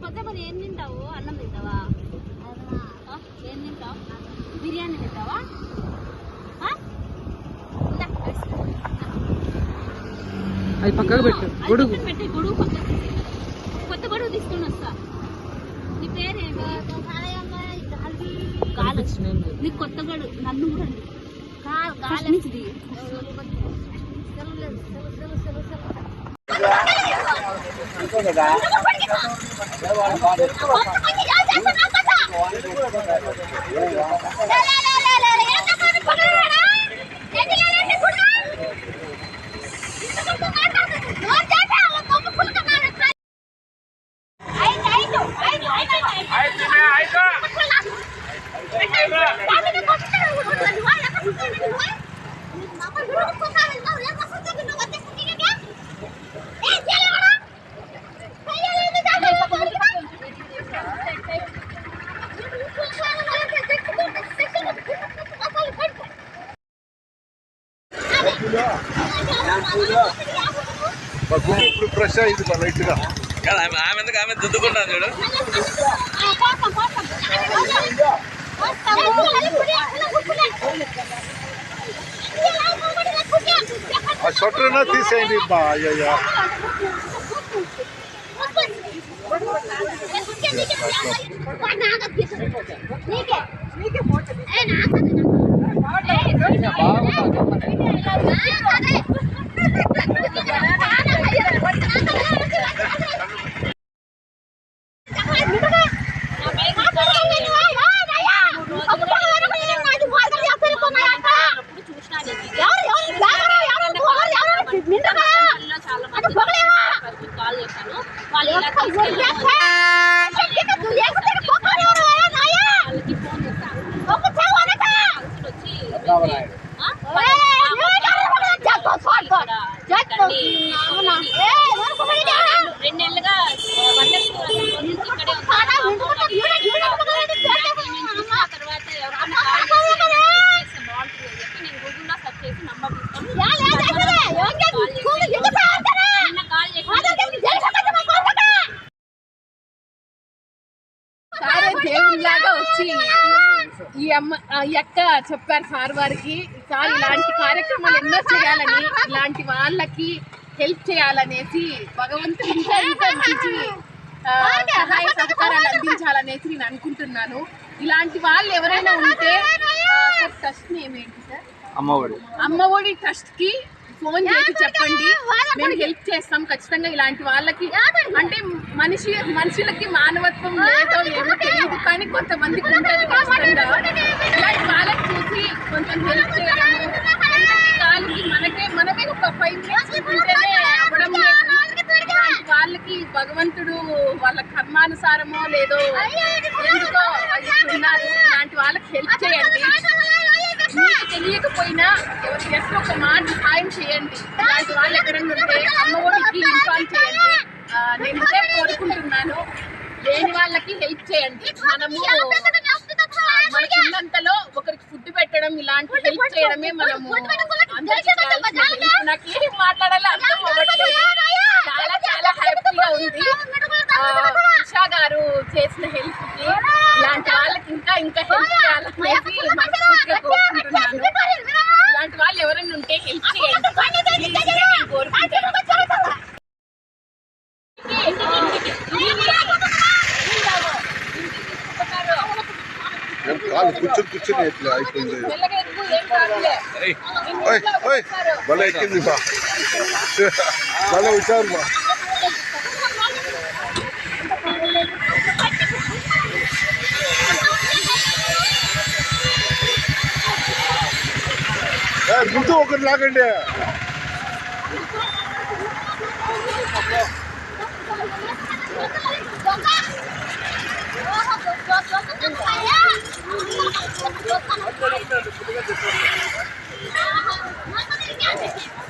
లేకపోతే మరి ఏం తింటావు? అన్నం తింటావా? ఏం తింటావు? బిర్యానీ తింటావా? అది పక్కకు పెట్టు. గొడుగు పెట్టి గొడుగు పక్కకు కొత్త గొడుగు తీసుకొని వస్తా. నీ పేరేమి? నీకు కొత్త గొడుగు నన్ను కూడా కాలేజీ ఇప్పుడు ఫ్రెష్ అయింది లైట్ గా. ఆమె ఎందుకు ఆమె దుద్దుకుంటాను చూడు. ఆ షట్టర్ తీసేయండి. అయ్యయ్యా రెండేళ్ళుగా తర్వాత నేను గూగుల్లో సెర్చ్ చేసి నంబర్ దేవుడిలాగా వచ్చి ఈ అక్క చెప్పారు సార్ వారికి, సార్ ఇలాంటి కార్యక్రమాలు ఎన్నో చేయాలని, ఇలాంటి వాళ్ళకి హెల్ప్ చేయాలనేసి భగవంతుడు ఇంకా అనిపించి సహాయ సహకారాలు అందించాలనేసి నేను అనుకుంటున్నాను. ఇలాంటి వాళ్ళు ఎవరైనా ఉంటే ట్రస్ట్ నేమ్ ఏంటి సార్? అమ్మఒడి ట్రస్ట్ కి ఫోన్ చేసి చెప్పండి, మేము హెల్ప్ చేస్తాం ఖచ్చితంగా. ఇలాంటి వాళ్ళకి అంటే మనుషులకి మానవత్వం లేదో ఏమో తెలియదు, కానీ కొంతమందికి ఉంటుంది ఖచ్చితంగా. ఇలాంటి వాళ్ళకి చూసి కొంచెం హెల్ప్ చేయడం, మనమే ఒక 5 minutes ఉంటేనే అవ్వడం లేదు. వాళ్ళకి భగవంతుడు వాళ్ళ కర్మానుసారమో లేదో ఎందుకో ఉన్నారు. ఇలాంటి వాళ్ళకి హెల్ప్ చేయండి. మీకు తెలియకపోయినా ఎవరికి ఒక మాట సాయం చేయండి. ఇలాంటి వాళ్ళు ఎక్కడన్నా ఉంటే అమ్మఒడికి ఇన్ఫార్మ్ చేయండి. నేను ఇదే కోరుకుంటున్నాను. లేని వాళ్ళకి హెల్ప్ చేయండి. మనము మనకి ఉన్నంతలో ఒకరికి ఫుడ్ పెట్టడం, ఇలాంటి హెల్ప్ చేయడమే మనము అందరికీ. నాకు ఏం మాట్లాడాలో అర్థం అవ్వట్లేదు. చాలా చాలా హ్యాపీగా ఉంది ఉషా గారు చేసిన హెల్ప్ కి. ఇలాంటి వాళ్ళకి ఇంకా ఇంకా హెల్ప్ చేయాలనేసి మనస్ఫూర్తిగా కోరుకుంటున్నాను. ఇలాంటి వాళ్ళు ఎవరైనా ఉంటే హెల్ప్ చేయండి కోరుకుంటున్నాను. కూర్చొని ఎట్లా అయిపోయింది. భలే ఎక్కింది బా, భలే వచ్చారు బా. ముందు ఒకటి లాగండి. Mama,